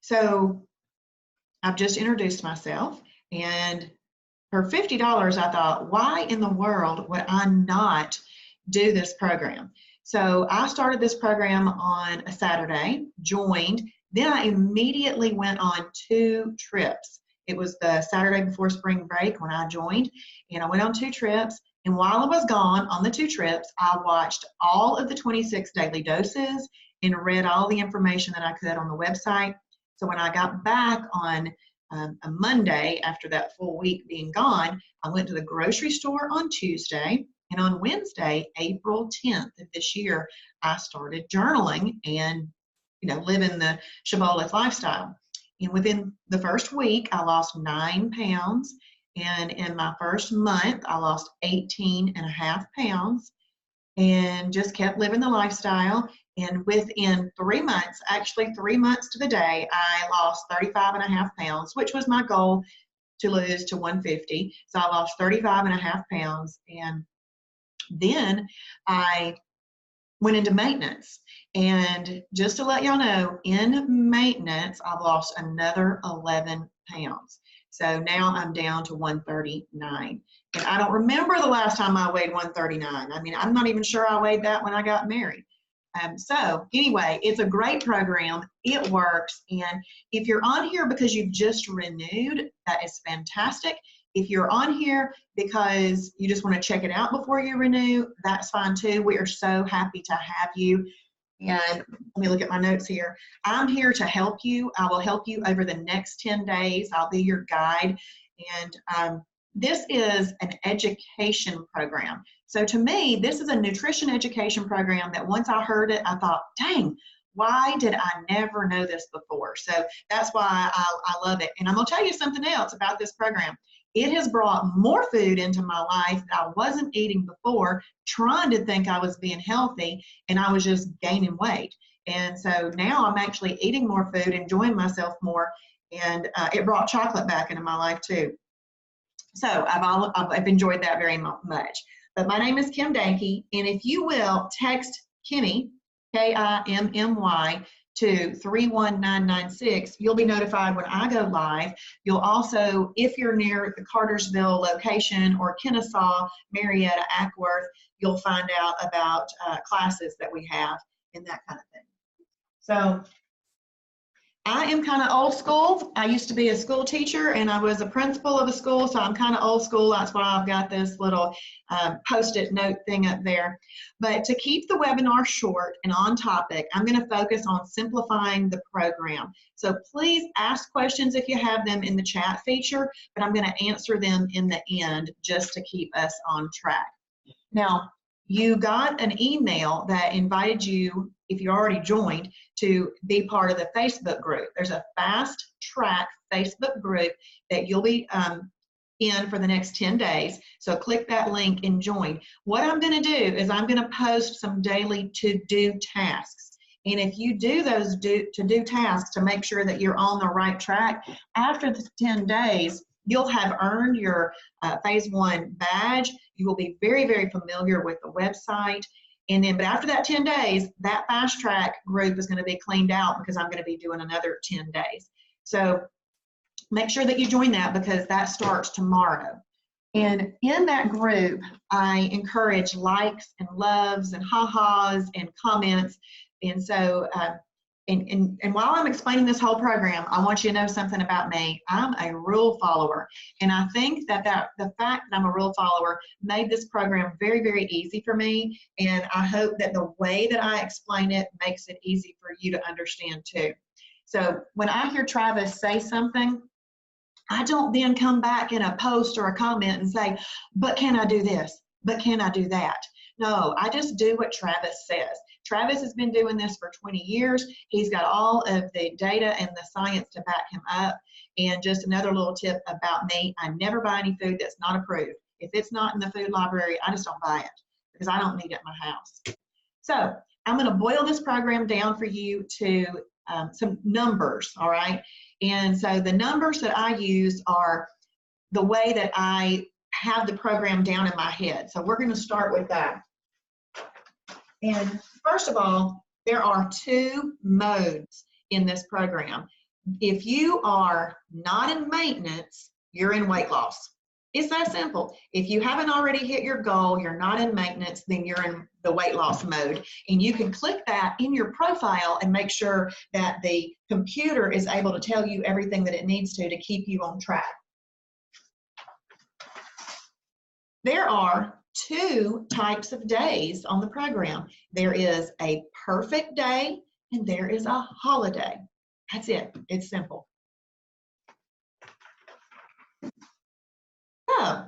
So I've just introduced myself, and for $50, I thought, why in the world would I not do this program? So I started this program on a Saturday, joined, then I immediately went on 2 trips. It was the Saturday before spring break when I joined, and I went on 2 trips. And while I was gone on the 2 trips, I watched all of the 26 daily doses and read all the information that I could on the website. So when I got back on a Monday after that full week being gone, I went to the grocery store on Tuesday, and on Wednesday, April 10th of this year, I started journaling and living the Shibboleth lifestyle. And within the first week, I lost 9 pounds, and in my first month, I lost 18.5 pounds, and just kept living the lifestyle. And within 3 months, actually 3 months to the day, I lost 35.5 pounds, which was my goal to lose to 150. So I lost 35.5 pounds. And then I went into maintenance. And just to let y'all know, in maintenance, I've lost another 11 pounds. So now I'm down to 139. And I don't remember the last time I weighed 139. I mean, I'm not even sure I weighed that when I got married. So anyway, it's a great program. It works. And if you're on here because you've just renewed, that is fantastic. If you're on here because you just want to check it out before you renew, that's fine too. We are so happy to have you. And let me look at my notes here. I'm here to help you. I will help you over the next 10 days. I'll be your guide. And this is an education program. So to me, this is a nutrition education program that once I heard it, I thought, dang, why did I never know this before? So that's why I love it. And I'm going to tell you something else about this program. It has brought more food into my life that I wasn't eating before, trying to think I was being healthy, and I was just gaining weight. And so now I'm actually eating more food, enjoying myself more, and it brought chocolate back into my life too. So I've enjoyed that very much. But my name is Kim Dankey, and if you will text Kimmy, Kimmy, to 31996, you'll be notified when I go live. You'll also, if you're near the Cartersville location or Kennesaw, Marietta, Ackworth, you'll find out about classes that we have and that kind of thing. So I am kind of old school. I used to be a school teacher, and I was a principal of a school, so I'm kind of old school. That's why I've got this little post-it note thing up there. But to keep the webinar short and on topic, I'm going to focus on simplifying the program. So please ask questions if you have them in the chat feature, but I'm going to answer them in the end just to keep us on track. Now, you got an email that invited you, if you already joined, to be part of the Facebook group. There's a fast track Facebook group that you'll be in for the next 10 days. So click that link and join. What I'm going to do is I'm going to post some daily to-do tasks. And if you do those to-do tasks to make sure that you're on the right track, after the 10 days, you'll have earned your phase 1 badge. You will be very, very familiar with the website. And then, but after that 10 days, that fast track group is going to be cleaned out because I'm going to be doing another 10 days. So make sure that you join that because that starts tomorrow. And in that group, I encourage likes and loves and ha-has and comments. And so, and while I'm explaining this whole program, I want you to know something about me. I'm a rule follower. And I think that the fact that I'm a rule follower made this program very, very easy for me. And I hope that the way that I explain it makes it easy for you to understand too. So when I hear Travis say something, I don't then come back in a post or a comment and say, but can I do this? But can I do that? No, I just do what Travis says. Travis has been doing this for 20 years. He's got all of the data and the science to back him up. And just another little tip about me, I never buy any food that's not approved. If it's not in the food library, I just don't buy it because I don't need it in my house. So I'm going to boil this program down for you to some numbers, all right? And so the numbers that I use are the way that I have the program down in my head. So we're going to start with that. And first of all, there are 2 modes in this program. If you are not in maintenance, you're in weight loss. It's that simple. If you haven't already hit your goal, you're not in maintenance, then you're in the weight loss mode. And you can click that in your profile and make sure that the computer is able to tell you everything that it needs to keep you on track. There are two types of days on the program. There is a perfect day and there is a holiday. That's it. It's simple. So,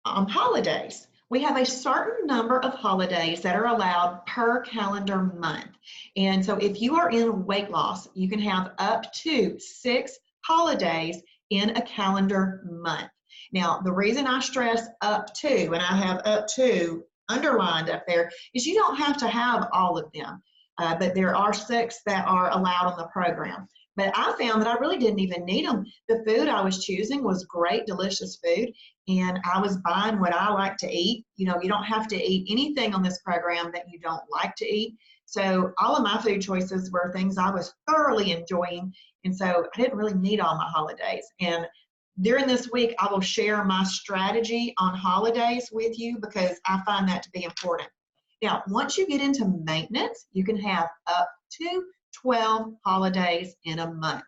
on holidays, we have a certain number of holidays that are allowed per calendar month. And so if you are in weight loss, you can have up to 6 holidays in a calendar month. Now, the reason I stress up to, and I have up to underlined up there, is you don't have to have all of them, but there are 6 that are allowed on the program. But I found that I really didn't even need them. The food I was choosing was great, delicious food, and I was buying what I like to eat. You know, you don't have to eat anything on this program that you don't like to eat. So all of my food choices were things I was thoroughly enjoying, and so I didn't really need all my holidays. And during this week, I will share my strategy on holidays with you because I find that to be important. Now, once you get into maintenance, you can have up to 12 holidays in a month.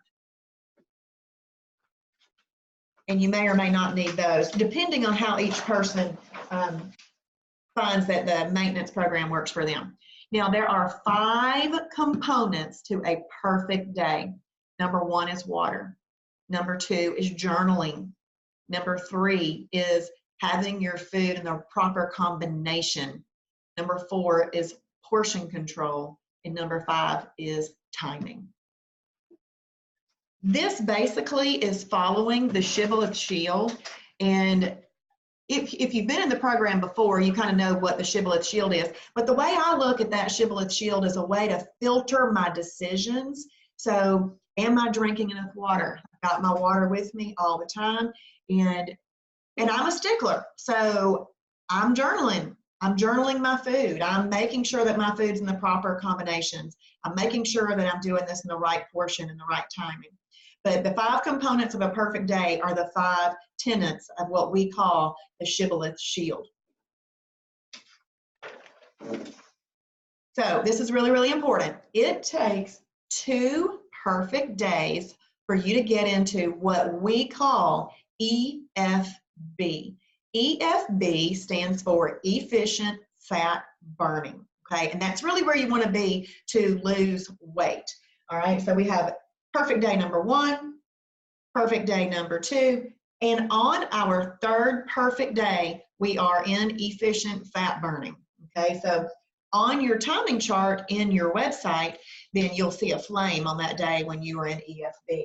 And you may or may not need those, depending on how each person finds that the maintenance program works for them. Now, there are 5 components to a perfect day. Number 1 is water. Number 2 is journaling. Number 3 is having your food in the proper combination. Number 4 is portion control. And number 5 is timing. This basically is following the Shibboleth Shield. And if you've been in the program before, you kind of know what the Shibboleth Shield is. But the way I look at that Shibboleth Shield is a way to filter my decisions. So, am I drinking enough water? I've got my water with me all the time. And I'm a stickler. So, I'm journaling. I'm journaling my food. I'm making sure that my food's in the proper combinations. I'm making sure that I'm doing this in the right portion and the right timing. But the 5 components of a perfect day are the 5 tenets of what we call the Shibboleth Shield. So this is really, really important. It takes 2 perfect days for you to get into what we call EFB. EFB stands for efficient fat burning, okay? And that's really where you want to be to lose weight, all right? So we have perfect day number 1, perfect day number 2, and on our 3rd perfect day, we are in efficient fat burning, okay? So on your timing chart in your website, then you'll see a flame on that day when you are in EFB.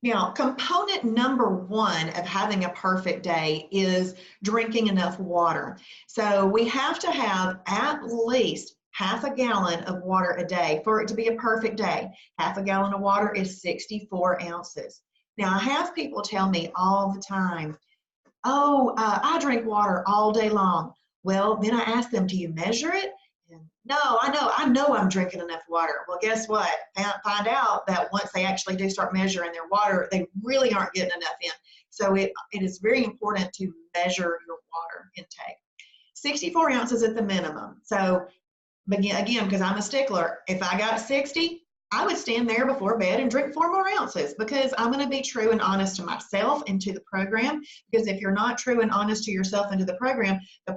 Now, component number 1 of having a perfect day is drinking enough water. So we have to have at least half a gallon of water a day for it to be a perfect day. Half a gallon of water is 64 ounces. Now, I have people tell me all the time, oh, I drink water all day long. Well, then I ask them, do you measure it? And no, I know I'm drinking enough water. Well, guess what? Find out that once they actually do start measuring their water, they really aren't getting enough in. So it is very important to measure your water intake. 64 ounces at the minimum. So again, because I'm a stickler, if I got 60, I would stand there before bed and drink 4 more ounces because I'm going to be true and honest to myself and to the program. Because if you're not true and honest to yourself and to the program, the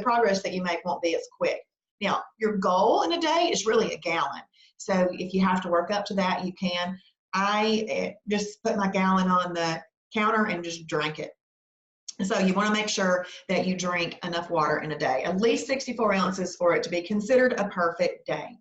progress that you make won't be as quick. Now, your goal in a day is really a gallon. So if you have to work up to that, you can. I just put my gallon on the counter and just drank it. So you want to make sure that you drink enough water in a day, at least 64 ounces for it to be considered a perfect day.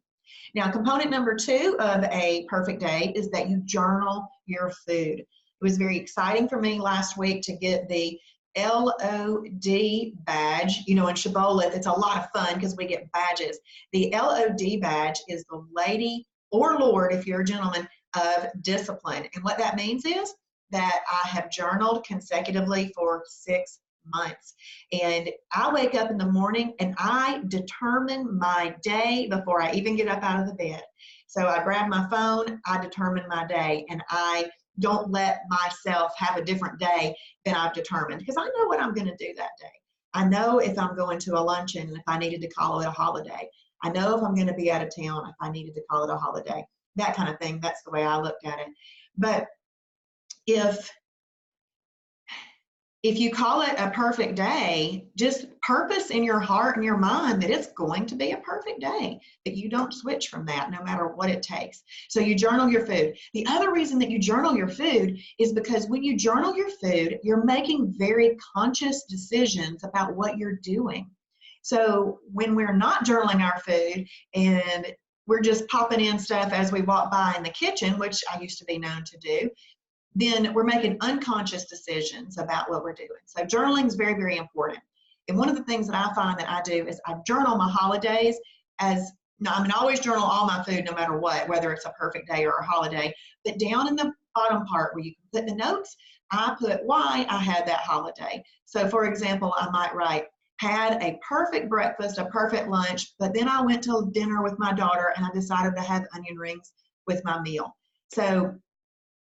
Now, component number 2 of a perfect day is that you journal your food. It was very exciting for me last week to get the LOD badge. You know, in Shibboleth, it's a lot of fun because we get badges. The LOD badge is the Lady or Lord, if you're a gentleman, of discipline. And what that means is that I have journaled consecutively for 6 months. And I wake up in the morning and I determine my day before I even get up out of the bed. So I grab my phone, I determine my day, and I don't let myself have a different day than I've determined, because I know what I'm going to do that day. I know if I'm going to a luncheon, if I needed to call it a holiday. I know if I'm going to be out of town, if I needed to call it a holiday, that kind of thing. That's the way I looked at it. But if you call it a perfect day, just purpose in your heart and your mind that it's going to be a perfect day, that you don't switch from that no matter what it takes. So you journal your food. The other reason that you journal your food is because when you journal your food, you're making very conscious decisions about what you're doing. So when we're not journaling our food and we're just popping in stuff as we walk by in the kitchen, which I used to be known to do, then we're making unconscious decisions about what we're doing. So journaling is very, very important. And one of the things that I find that I do is I journal my holidays as, I mean, I always journal all my food no matter what, whether it's a perfect day or a holiday, but down in the bottom part where you can put the notes, I put why I had that holiday. So for example, I might write, had a perfect breakfast, a perfect lunch, but then I went to dinner with my daughter and I decided to have onion rings with my meal. So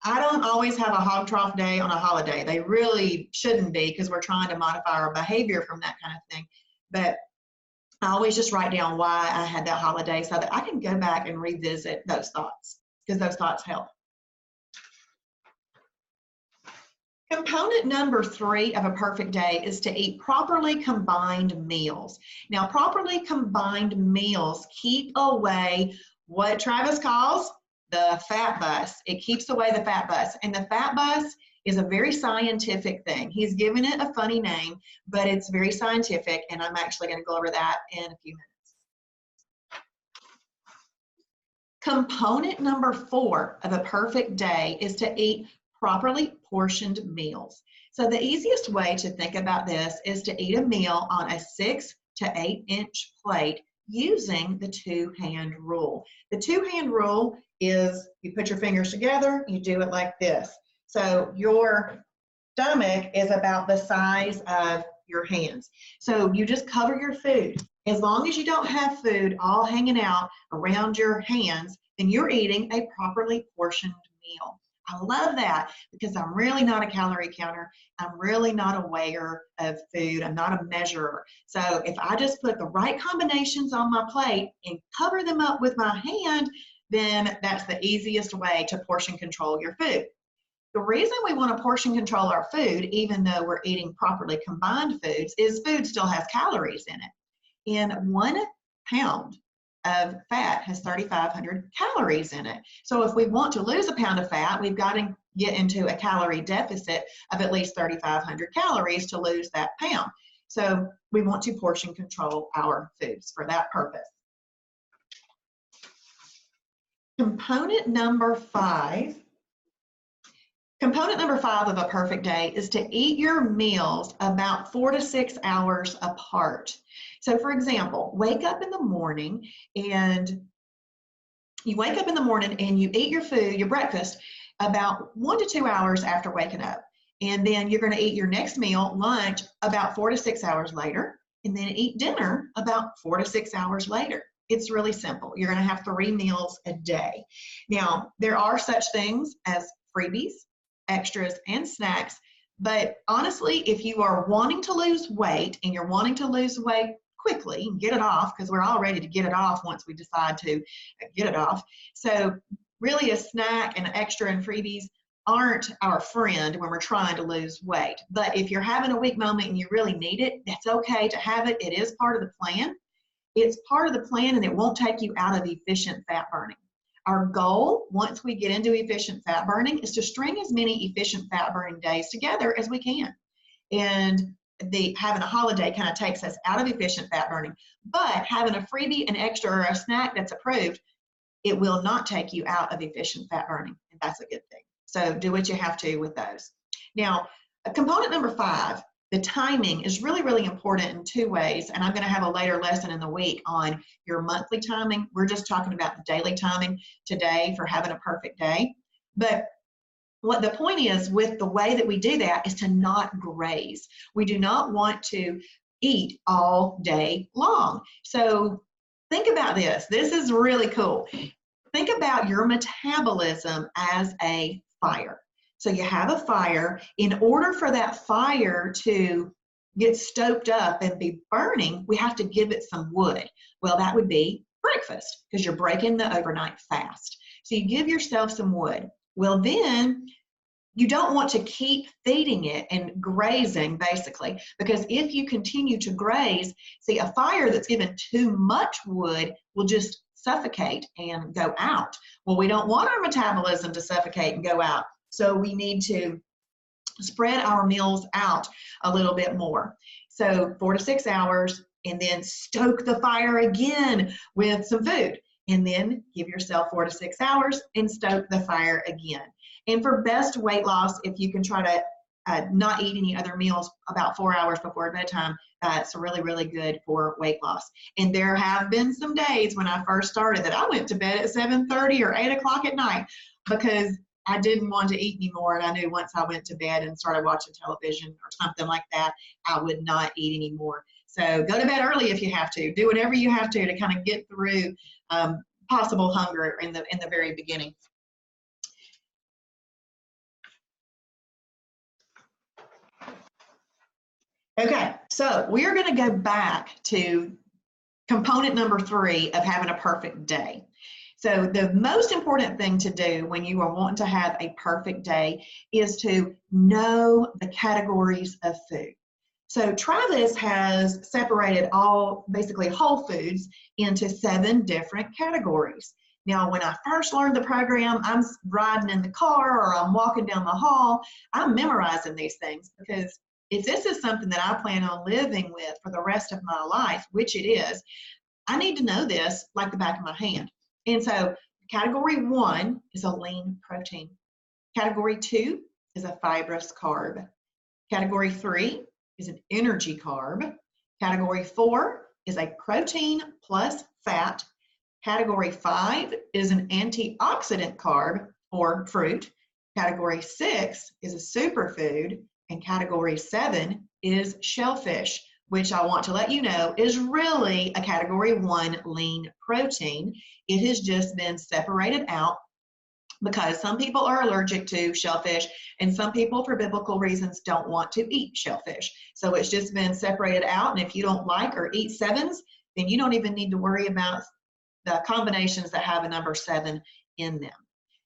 I don't always have a hog trough day on a holiday. They really shouldn't be, because we're trying to modify our behavior from that kind of thing. But I always just write down why I had that holiday so that I can go back and revisit those thoughts, because those thoughts help. Component number 3 of a perfect day is to eat properly combined meals. Now, properly combined meals keep away what Travis calls the fat bus. It keeps away the fat bus. And the fat bus is a very scientific thing. He's given it a funny name, but it's very scientific, and I'm actually going to go over that in a few minutes. Component number 4 of a perfect day is to eat properly portioned meals. So the easiest way to think about this is to eat a meal on a 6 to 8 inch plate using the 2-hand rule. The 2-hand rule is you put your fingers together, you do it like this. So your stomach is about the size of your hands. So you just cover your food. As long as you don't have food all hanging out around your hands, then you're eating a properly portioned meal. I love that, because I'm really not a calorie counter. I'm really not a weigher of food. I'm not a measurer. So if I just put the right combinations on my plate and cover them up with my hand, then that's the easiest way to portion control your food. The reason we want to portion control our food, even though we're eating properly combined foods, is food still has calories in it. And 1 pound of fat has 3,500 calories in it. So if we want to lose a pound of fat, we've got to get into a calorie deficit of at least 3,500 calories to lose that pound. So we want to portion control our foods for that purpose. Component number 5 of a perfect day is to eat your meals about 4 to 6 hours apart. So for example, wake up in the morning and you eat your food, your breakfast, about 1 to 2 hours after waking up. And then you're going to eat your next meal, lunch, about 4 to 6 hours later, and then eat dinner about 4 to 6 hours later. It's really simple. You're going to have 3 meals a day. Now, there are such things as freebies, extras, and snacks, but honestly, if you are wanting to lose weight and you're wanting to lose weight quickly and get it off, because we're all ready to get it off once we decide to get it off. So really a snack and extra and freebies aren't our friend when we're trying to lose weight. But if you're having a weak moment and you really need it, that's okay to have it. It is part of the plan. It's part of the plan, and it won't take you out of efficient fat burning. Our goal, once we get into efficient fat burning, is to string as many efficient fat burning days together as we can. And having a holiday kind of takes us out of efficient fat burning. But having a freebie, an extra, or a snack that's approved, it will not take you out of efficient fat burning, and that's a good thing. So do what you have to with those. Now, component number 5, the timing is really, really important in 2 ways, and I'm going to have a later lesson in the week on your monthly timing. We're just talking about the daily timing today for having a perfect day. But what the point is with the way that we do that is to not graze. We do not want to eat all day long. So think about this. This is really cool. Think about your metabolism as a fire. So you have a fire. In order for that fire to get stoked up and be burning, we have to give it some wood. Well, that would be breakfast, because you're breaking the overnight fast. So you give yourself some wood. Well, then you don't want to keep feeding it and grazing, basically, because if you continue to graze, see, a fire that's given too much wood will just suffocate and go out. Well, we don't want our metabolism to suffocate and go out, so we need to spread our meals out a little bit more. So 4 to 6 hours, and then stoke the fire again with some food, and then give yourself 4 to 6 hours and stoke the fire again. And for best weight loss, if you can try to not eat any other meals about 4 hours before bedtime, it's really, really good for weight loss. And there have been some days when I first started that I went to bed at 7:30 or 8 o'clock at night because I didn't want to eat anymore. And I knew once I went to bed and started watching television or something like that, I would not eat anymore. So go to bed early if you have to. Do whatever you have to kind of get through possible hunger in the very beginning. Okay, so we are going to go back to component number 3 of having a perfect day. So the most important thing to do when you are wanting to have a perfect day is to know the categories of food. So Travis has separated all basically whole foods into 7 different categories. Now, when I first learned the program, I'm riding in the car or I'm walking down the hall, I'm memorizing these things, because if this is something that I plan on living with for the rest of my life, which it is, I need to know this like the back of my hand. And so category 1 is a lean protein. Category 2 is a fibrous carb. Category 3 is an energy carb. Category 4 is a protein plus fat. Category 5 is an antioxidant carb or fruit. Category 6 is a superfood. And category 7 is shellfish, which I want to let you know is really a category 1 lean protein. It has just been separated out because some people are allergic to shellfish and some people, for biblical reasons, don't want to eat shellfish. So it's just been separated out. And if you don't like or eat 7s, then you don't even need to worry about the combinations that have a number 7 in them.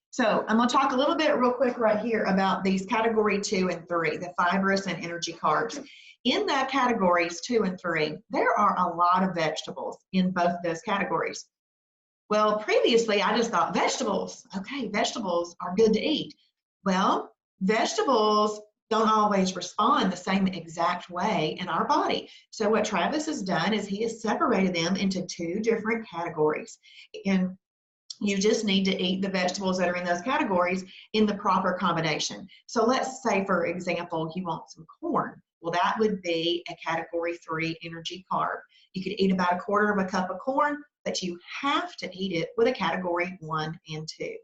So I'm going to talk a little bit real quick right here about these category 2 and 3, the fibrous and energy carbs. In that categories 2 and 3, there are a lot of vegetables in both those categories. Well, previously I just thought vegetables, okay, vegetables are good to eat. Well, vegetables don't always respond the same exact way in our body. So what Travis has done is he has separated them into 2 different categories. And you just need to eat the vegetables that are in those categories in the proper combination. So let's say, for example, you want some corn. Well, that would be a category 3 energy carb. You could eat about 1/4 cup of corn, but you have to eat it with a category 1 and 2.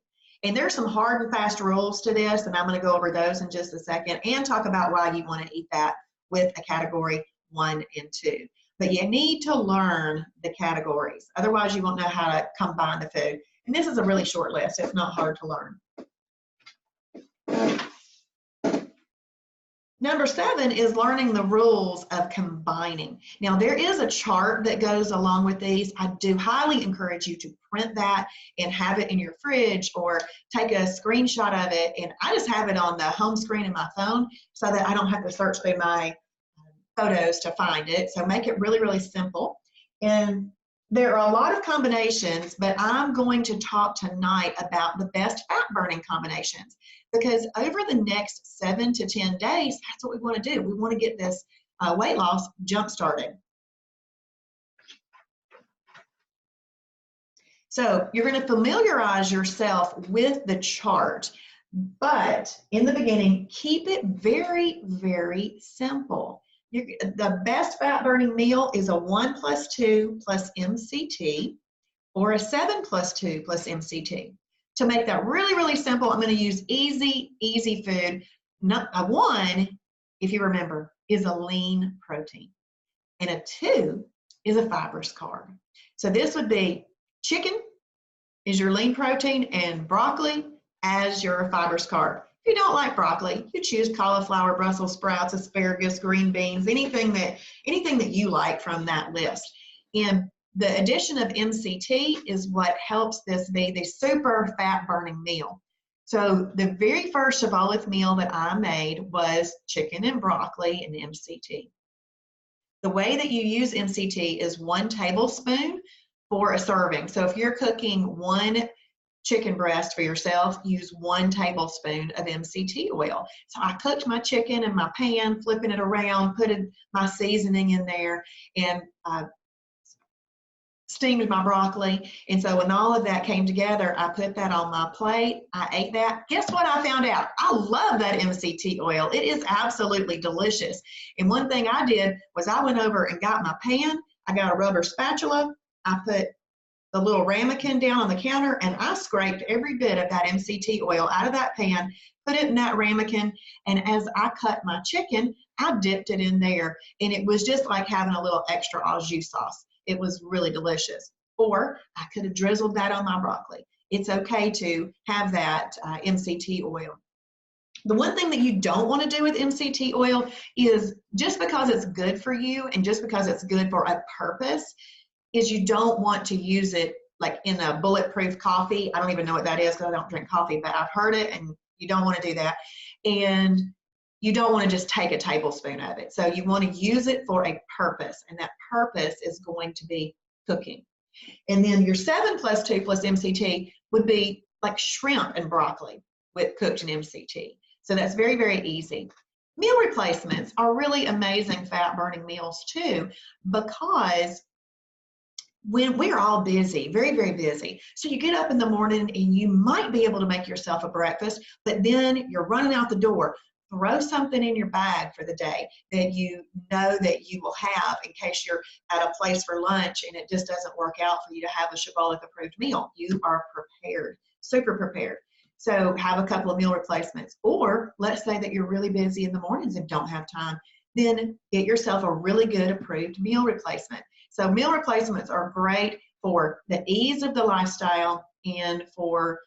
And there's some hard and fast rules to this, and I'm going to go over those in just a second and talk about why you want to eat that with a category 1 and 2. But you need to learn the categories. Otherwise, you won't know how to combine the food. And this is a really short list. It's not hard to learn. Number 7 is learning the rules of combining. Now, there is a chart that goes along with these. I do highly encourage you to print that and have it in your fridge or take a screenshot of it. And I just have it on the home screen of my phone so that I don't have to search through my photos to find it. So make it really, really simple. And there are a lot of combinations, but I'm going to talk tonight about the best fat burning combinations, because over the next 7 to 10 days, that's what we want to do. We want to get this weight loss jump started. So you're going to familiarize yourself with the chart, but in the beginning, keep it very, very simple. The best fat burning meal is a 1 + 2 + MCT or a 7 + 2 + MCT. to make that really, really simple, I'm going to use easy food. A 1, if you remember, is a lean protein. And a 2 is a fibrous carb. So this would be chicken is your lean protein and broccoli as your fibrous carb. If you don't like broccoli, you choose cauliflower, Brussels sprouts, asparagus, green beans, anything that you like from that list. And the addition of MCT is what helps this be the super fat burning meal. So the very first Shibboleth meal that I made was chicken and broccoli and MCT. The way that you use MCT is 1 tablespoon for a serving. So if you're cooking 1 chicken breast for yourself, use 1 tablespoon of MCT oil. So I cooked my chicken in my pan, flipping it around, putting my seasoning in there, and steamed my broccoli. And so when all of that came together, I put that on my plate. I ate that. Guess what I found out? I love that MCT oil. It is absolutely delicious. And one thing I did was I went over and got my pan. I got a rubber spatula. I put the little ramekin down on the counter, and I scraped every bit of that MCT oil out of that pan, put it in that ramekin, and as I cut my chicken, I dipped it in there, and it was just like having a little extra au jus sauce. It was really delicious. Or I could have drizzled that on my broccoli. It's okay to have that MCT oil. The one thing that you don't want to do with MCT oil is, just because it's good for you and just because it's good for a purpose, is you don't want to use it like in a bulletproof coffee. I don't even know what that is because I don't drink coffee, but I've heard it, and you don't want to do that. And you don't want to just take a tablespoon of it. So you want to use it for a purpose, and that purpose is going to be cooking. And then your 7 + 2 + MCT would be like shrimp and broccoli with cooked in MCT. So that's very, very easy. Meal replacements are really amazing fat burning meals too, because when we're all busy, very, very busy. So you get up in the morning and you might be able to make yourself a breakfast, but then you're running out the door. Throw something in your bag for the day that you know that you will have in case you're at a place for lunch and it just doesn't work out for you to have a Shibboleth approved meal. You are prepared, super prepared. So have a couple of meal replacements. Or let's say that you're really busy in the mornings and don't have time, then get yourself a really good approved meal replacement. So meal replacements are great for the ease of the lifestyle, and for,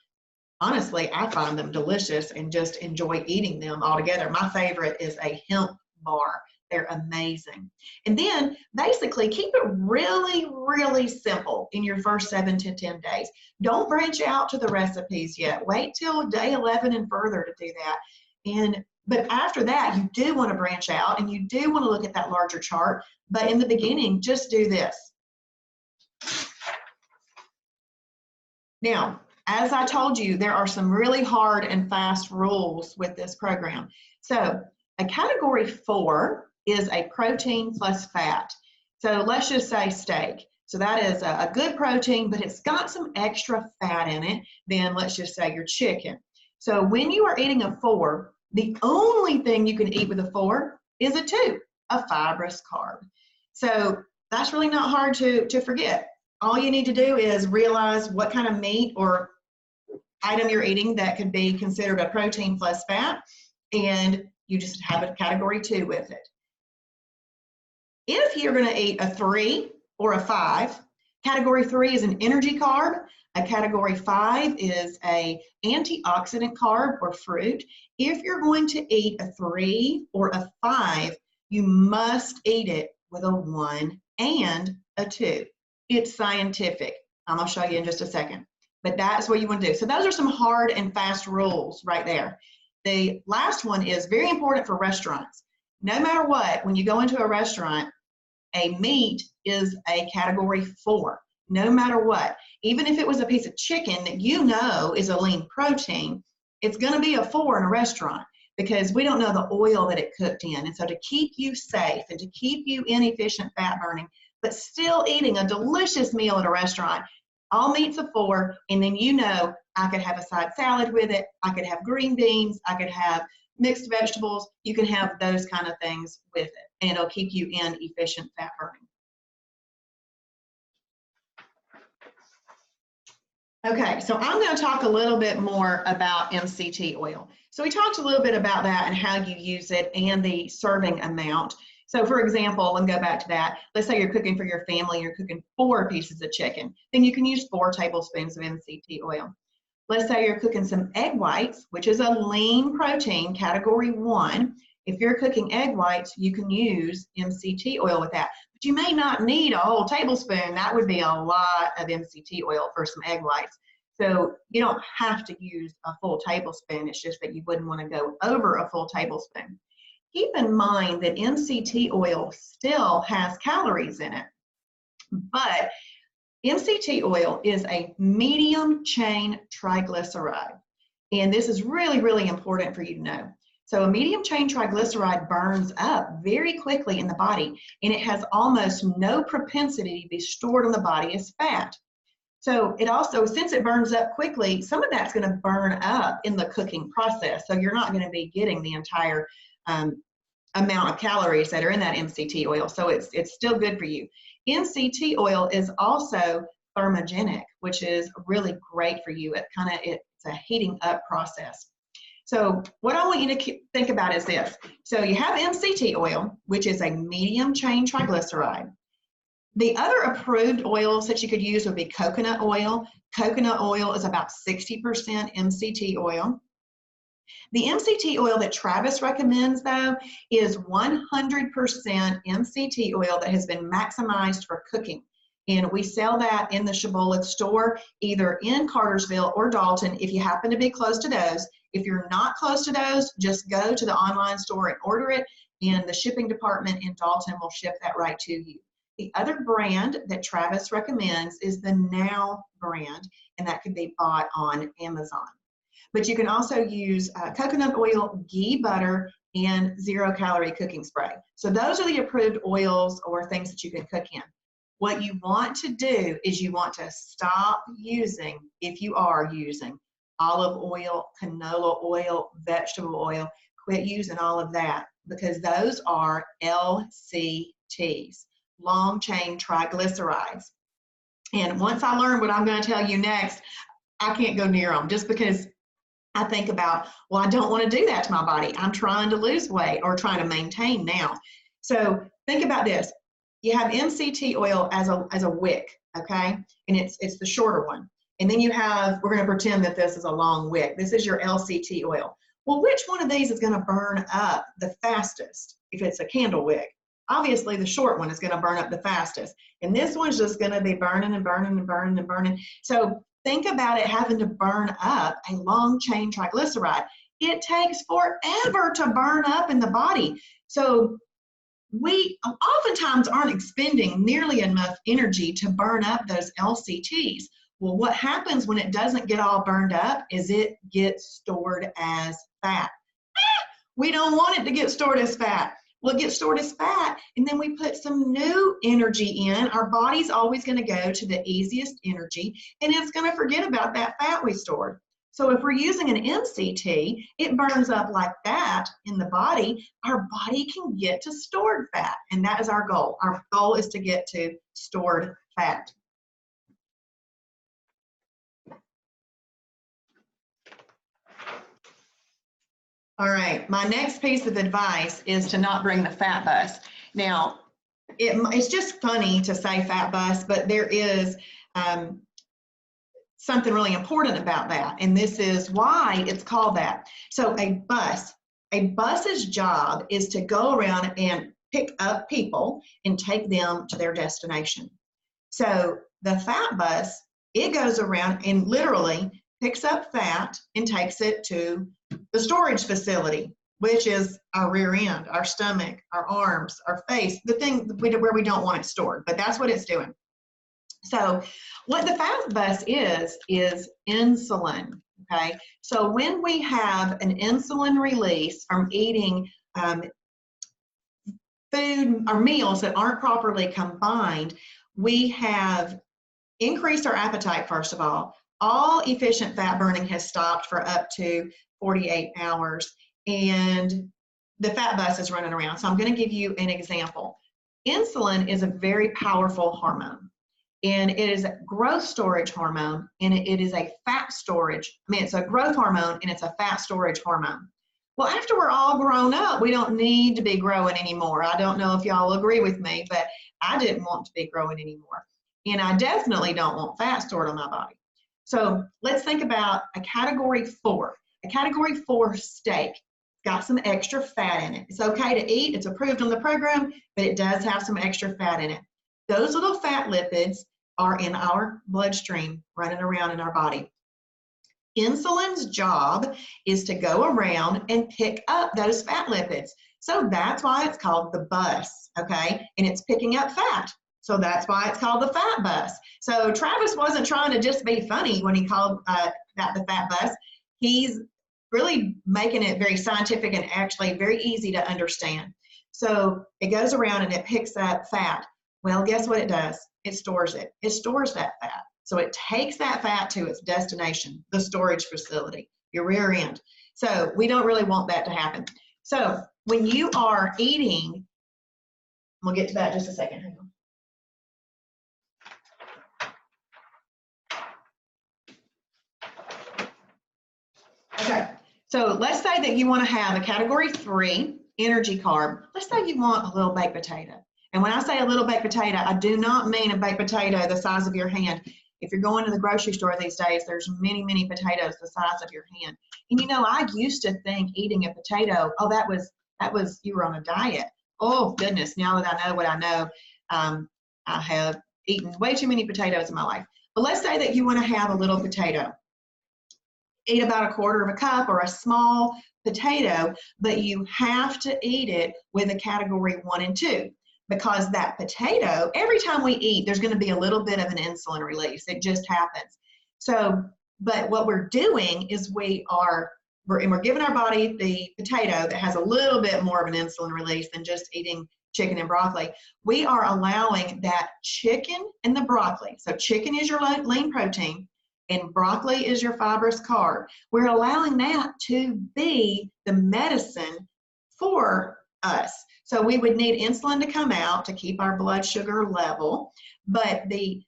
honestly, I find them delicious and just enjoy eating them altogether. My favorite is a hemp bar. They're amazing. And then basically keep it really, really simple in your first 7 to 10 days. Don't branch out to the recipes yet. Wait till day 11 and further to do that. But after that, you do want to branch out and you do want to look at that larger chart. But in the beginning, just do this. Now, as I told you, there are some really hard and fast rules with this program. So a category 4 is a protein plus fat. So let's just say steak. So that is a good protein, but it's got some extra fat in it than, let's just say, your chicken. So when you are eating a 4, the only thing you can eat with a 4 is a 2, a fibrous carb. So that's really not hard to forget. All you need to do is realize what kind of meat or item you're eating that could be considered a protein plus fat, and you just have a category 2 with it. If you're going to eat a 3 or a 5, category 3 is an energy carb. A category 5 is a antioxidant carb or fruit. If you're going to eat a 3 or a 5, you must eat it with a 1 and a 2. It's scientific. I'm going to show you in just a second. But that's what you want to do. So those are some hard and fast rules right there. The last one is very important for restaurants. No matter what, when you go into a restaurant, a meat is a category 4. No matter what. Even if it was a piece of chicken that you know is a lean protein, it's going to be a 4 in a restaurant because we don't know the oil that it cooked in. And so to keep you safe and to keep you in efficient fat burning, but still eating a delicious meal at a restaurant, all meat's a 4, and then you know I could have a side salad with it, I could have green beans, I could have mixed vegetables, you can have those kind of things with it, and it'll keep you in efficient fat burning. Okay, so I'm going to talk a little bit more about MCT oil. So we talked a little bit about that and how you use it and the serving amount. So for example, let me go back to that. Let's say you're cooking for your family, you're cooking 4 pieces of chicken. Then you can use 4 tablespoons of MCT oil. Let's say you're cooking some egg whites, which is a lean protein, category 1. If you're cooking egg whites, you can use MCT oil with that. But you may not need a whole tablespoon. That would be a lot of MCT oil for some egg whites. So you don't have to use a full tablespoon. It's just that you wouldn't want to go over a full tablespoon. Keep in mind that MCT oil still has calories in it, but MCT oil is a medium chain triglyceride. And this is really, really important for you to know. So a medium chain triglyceride burns up very quickly in the body, and it has almost no propensity to be stored in the body as fat. So it also, since it burns up quickly, some of that's going to burn up in the cooking process. So you're not going to be getting the entire amount of calories that are in that MCT oil. So it's still good for you. MCT oil is also thermogenic, which is really great for you. It's a heating up process. So what I want you to think about is this. So you have MCT oil, which is a medium chain triglyceride. The other approved oils that you could use would be coconut oil. Coconut oil is about 60% MCT oil. The MCT oil that Travis recommends, though, is 100% MCT oil that has been maximized for cooking. And we sell that in the Shibboleth store, either in Cartersville or Dalton, if you happen to be close to those. If you're not close to those, just go to the online store and order it, and the shipping department in Dalton will ship that right to you. The other brand that Travis recommends is the Now brand, and that can be bought on Amazon. But you can also use coconut oil, ghee butter, and 0-calorie cooking spray. So those are the approved oils or things that you can cook in. What you want to do is you want to stop using, if you are using, olive oil, canola oil, vegetable oil. Quit using all of that, because those are LCTs, long chain triglycerides. And once I learn what I'm going to tell you next, I can't go near them, just because I think about, well, I don't want to do that to my body. I'm trying to lose weight or trying to maintain now. So think about this. You have MCT oil as a wick, okay? And it's the shorter one. And then you have, we're going to pretend that this is a long wick. This is your LCT oil. Well, which one of these is going to burn up the fastest if it's a candle wick? Obviously, the short one is going to burn up the fastest. And this one's just going to be burning and burning and burning and burning. So think about it having to burn up a long chain triglyceride. It takes forever to burn up in the body. So we oftentimes aren't expending nearly enough energy to burn up those LCTs. Well, what happens when it doesn't get all burned up is it gets stored as fat. We don't want it to get stored as fat. Well, it gets stored as fat, and then we put some new energy in. Our body's always going to go to the easiest energy, and it's going to forget about that fat we stored. So if we're using an MCT, it burns up like that in the body. Our body can get to stored fat, and that is our goal. Our goal is to get to stored fat. All right, my next piece of advice is to not bring the fat bus. Now, it's just funny to say fat bus, but there is something really important about that, and this is why it's called that. So a bus's job is to go around and pick up people and take them to their destination. So the fat bus, it goes around and literally picks up fat and takes it to the storage facility, which is our rear end, our stomach, our arms, our face, the thing where we don't want it stored, but that's what it's doing. So what the fat bus is insulin, okay? So when we have an insulin release from eating food or meals that aren't properly combined, we have increased our appetite, first of all. All efficient fat burning has stopped for up to 48 hours, and the fat bus is running around. So I'm going to give you an example. Insulin is a very powerful hormone. And it is a growth storage hormone, and it is a fat storage. I mean, it's a growth hormone, and it's a fat storage hormone. Well, after we're all grown up, we don't need to be growing anymore. I don't know if y'all agree with me, but I didn't want to be growing anymore. And I definitely don't want fat stored on my body. So let's think about a category 4. A category 4 steak. Got some extra fat in it. It's okay to eat. It's approved on the program, but it does have some extra fat in it. Those little fat lipids are in our bloodstream, running around in our body. Insulin's job is to go around and pick up those fat lipids. So that's why it's called the bus, okay? And it's picking up fat. So that's why it's called the fat bus. So Travis wasn't trying to just be funny when he called that the fat bus. He's really making it very scientific and actually very easy to understand. So it goes around and it picks up fat. Well, guess what it does? It stores it. It stores that fat. So it takes that fat to its destination, the storage facility, your rear end. So we don't really want that to happen. So when you are eating, we'll get to that in just a second. Hang on. Okay, so let's say that you want to have a category 3 energy carb. Let's say you want a little baked potato. And when I say a little baked potato, I do not mean a baked potato the size of your hand. If you're going to the grocery store these days, there's many, many potatoes the size of your hand. And you know, I used to think eating a potato, oh, that was you were on a diet. Oh goodness, now that I know what I know, I have eaten way too many potatoes in my life. But let's say that you want to have a little potato. Eat about 1/4 cup or a small potato, but you have to eat it with a category 1 and 2. Because that potato, every time we eat, there's going to be a little bit of an insulin release. It just happens. So, but what we're doing is we're giving our body the potato that has a little bit more of an insulin release than just eating chicken and broccoli. We are allowing that chicken and the broccoli. So chicken is your lean protein and broccoli is your fibrous carb. We're allowing that to be the medicine for us. So we would need insulin to come out to keep our blood sugar level, but the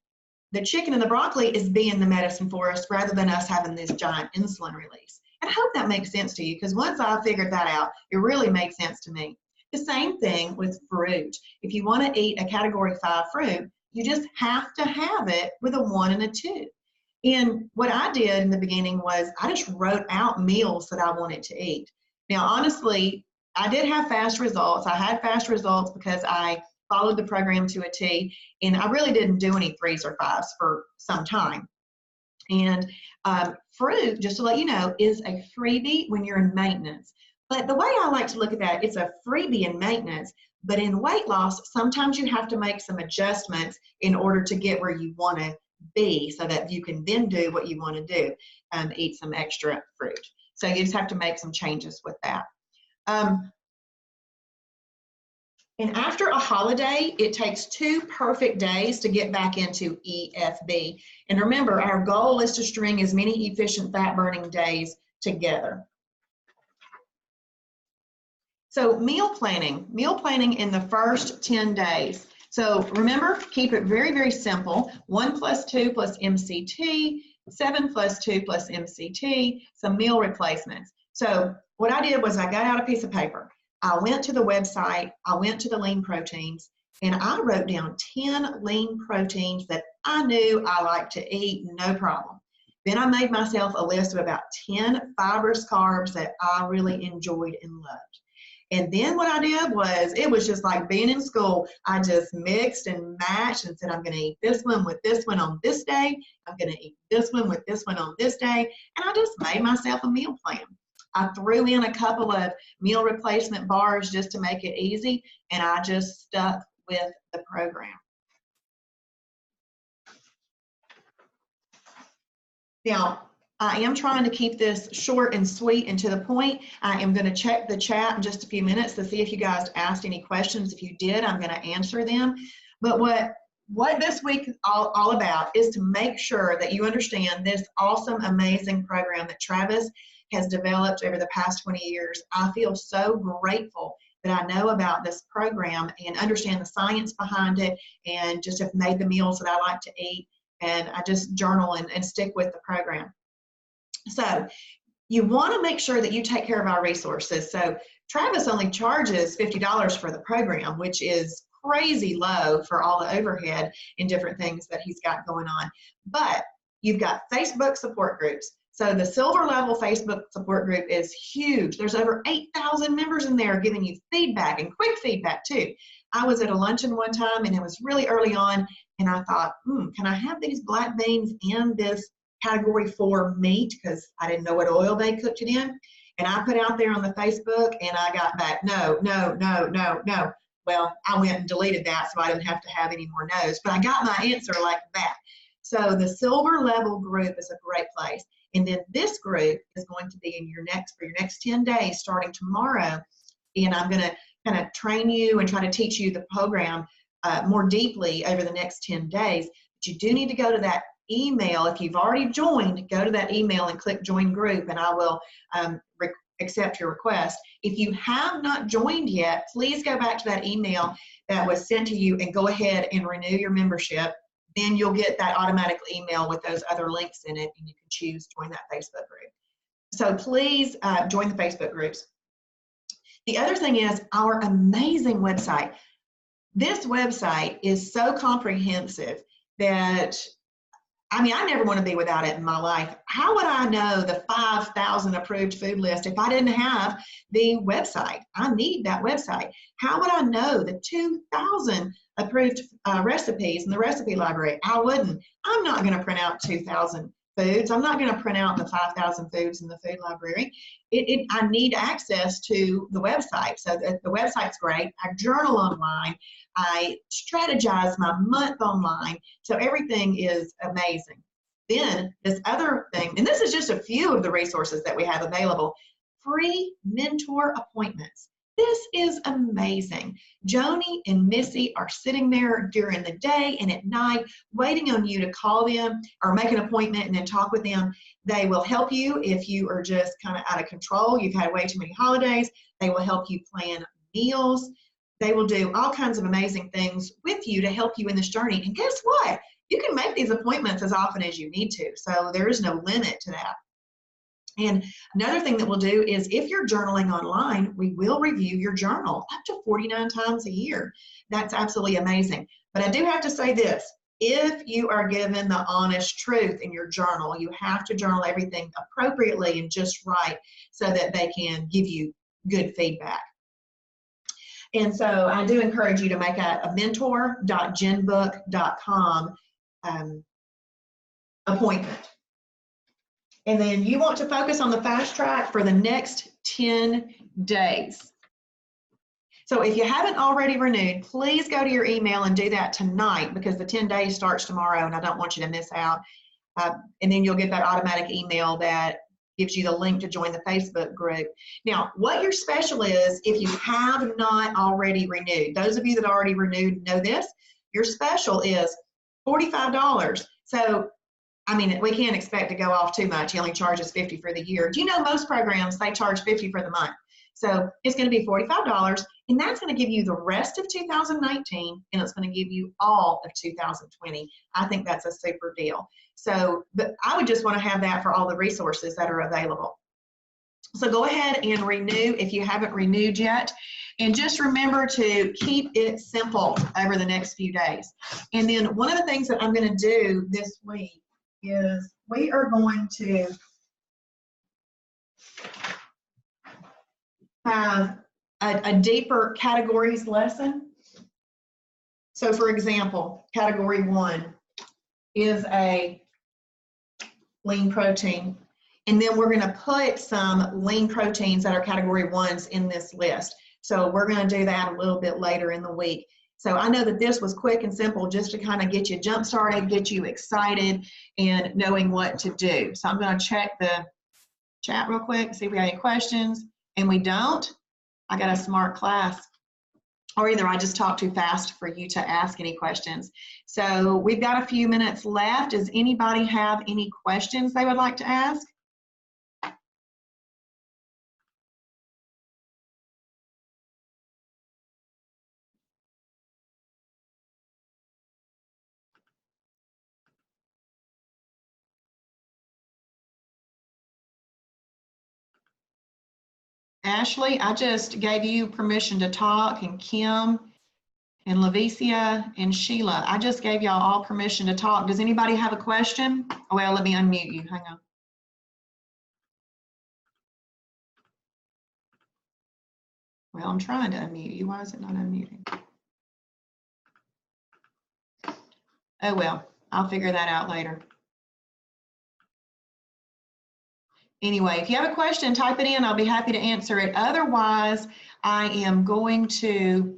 chicken and the broccoli is being the medicine for us rather than us having this giant insulin release. And I hope that makes sense to you, because once I figured that out, it really made sense to me. The same thing with fruit. If you want to eat a category 5 fruit, you just have to have it with a 1 and a 2. And what I did in the beginning was I just wrote out meals that I wanted to eat. Now, honestly, I did have fast results. I had fast results because I followed the program to a T, and I really didn't do any 3s or 5s for some time. And fruit, just to let you know, is a freebie when you're in maintenance. But the way I like to look at that, it's a freebie in maintenance, but in weight loss, sometimes you have to make some adjustments in order to get where you want to be so that you can then do what you want to do, eat some extra fruit. So you just have to make some changes with that. And after a holiday, it takes 2 perfect days to get back into EFB. And remember, our goal is to string as many efficient fat burning days together. So meal planning in the first 10 days. So remember, keep it very, very simple. 1 + 2 + MCT, 7 + 2 + MCT, some meal replacements. So what I did was I got out a piece of paper. I went to the website, I went to the lean proteins, and I wrote down 10 lean proteins that I knew I liked to eat, no problem. Then I made myself a list of about 10 fibrous carbs that I really enjoyed and loved. And then what I did was, it was just like being in school. I just mixed and matched and said, I'm going to eat this one with this one on this day. I'm going to eat this one with this one on this day. And I just made myself a meal plan. I threw in a couple of meal replacement bars just to make it easy, and I just stuck with the program. Now, I am trying to keep this short and sweet and to the point. I am going to check the chat in just a few minutes to see if you guys asked any questions. If you did, I'm going to answer them. But what this week is all about is to make sure that you understand this awesome, amazing program that Travis has developed over the past 20 years. I feel so grateful that I know about this program and understand the science behind it, and just have made the meals that I like to eat. And I just journal and stick with the program. So you want to make sure that you take care of our resources. So Travis only charges $50 for the program, which is crazy low for all the overhead and different things that he's got going on. But you've got Facebook support groups. So the silver level Facebook support group is huge. There's over 8,000 members in there giving you feedback, and quick feedback too. I was at a luncheon one time, and it was really early on, and I thought, can I have these black beans in this category 4 meat, because I didn't know what oil they cooked it in. And I put out there on the Facebook, and I got back, no, no, no, no, no. Well, I went and deleted that so I didn't have to have any more no's, but I got my answer like that. So the silver level group is a great place. And then this group is going to be in for your next 10 days starting tomorrow. And I'm going to kind of train you and try to teach you the program more deeply over the next 10 days. But you do need to go to that email. If you've already joined, go to that email and click join group, and I will accept your request. If you have not joined yet, please go back to that email that was sent to you and go ahead and renew your membership. Then you'll get that automatic email with those other links in it, and you can choose join that Facebook group. So please join the Facebook groups. The other thing is our amazing website. This website is so comprehensive that I never want to be without it in my life. How would I know the 5,000 approved food list if I didn't have the website? I need that website. How would I know the 2,000 approved recipes in the recipe library? I wouldn't. I'm not going to print out 2,000 foods. I'm not going to print out the 5,000 foods in the food library. I need access to the website. So the website's great. I journal online. I strategize my month online. So everything is amazing. Then this other thing, and this is just a few of the resources that we have available, free mentor appointments. This is amazing. Joni and Missy are sitting there during the day and at night waiting on you to call them or make an appointment and then talk with them. They will help you if you are just kind of out of control. You've had way too many holidays. They will help you plan meals. They will do all kinds of amazing things with you to help you in this journey. And guess what? You can make these appointments as often as you need to. So there is no limit to that. And another thing that we'll do is if you're journaling online, we will review your journal up to 49 times a year. That's absolutely amazing. But I do have to say this, if you are given the honest truth in your journal, you have to journal everything appropriately and just right so that they can give you good feedback. And so I do encourage you to make a mentor.genbook.com appointment. And then you want to focus on the fast track for the next 10 days. So if you haven't already renewed, please go to your email and do that tonight, because the 10 days starts tomorrow and I don't want you to miss out. And then you'll get that automatic email that gives you the link to join the Facebook group. Now, what your special is, if you have not already renewed, those of you that already renewed know this, your special is $45. So we can't expect to go off too much. He only charges $50 for the year. Do you know most programs, they charge $50 for the month? So it's going to be $45, and that's going to give you the rest of 2019, and it's going to give you all of 2020. I think that's a super deal. So, but I would just want to have that for all the resources that are available. So go ahead and renew if you haven't renewed yet. And just remember to keep it simple over the next few days. And then one of the things that I'm going to do this week is we are going to have a deeper categories lesson. So for example, category 1 is a lean protein. And then we're going to put some lean proteins that are category 1s in this list. So we're going to do that a little bit later in the week. So I know that this was quick and simple just to kind of get you jump started, get you excited and knowing what to do. So I'm going to check the chat real quick, see if we have any questions. And we don't. I got a smart class. Or either I just talked too fast for you to ask any questions. So we've got a few minutes left. Does anybody have any questions they would like to ask? Ashley, I just gave you permission to talk, and Kim and Lavicia and Sheila. I just gave y'all all permission to talk. Does anybody have a question? Well, let me unmute you. Hang on. Well, I'm trying to unmute you. Why is it not unmuting? Oh, well, I'll figure that out later. Anyway, if you have a question, type it in. I'll be happy to answer it. Otherwise, I am going to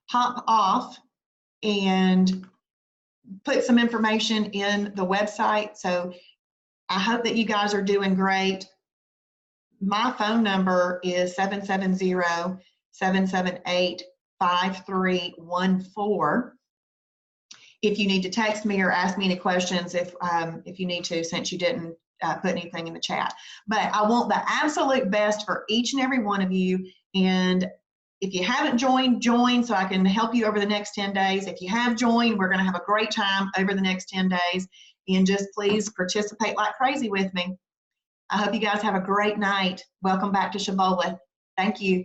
hop off and put some information in the website. So I hope that you guys are doing great. My phone number is 770-778-5314. If you need to text me or ask me any questions, if you need to, since you didn't put anything in the chat. But I want the absolute best for each and every one of you. And if you haven't joined, join so I can help you over the next 10 days. If you have joined, we're going to have a great time over the next 10 days. And just please participate like crazy with me. I hope you guys have a great night. Welcome back to Shibboleth. Thank you.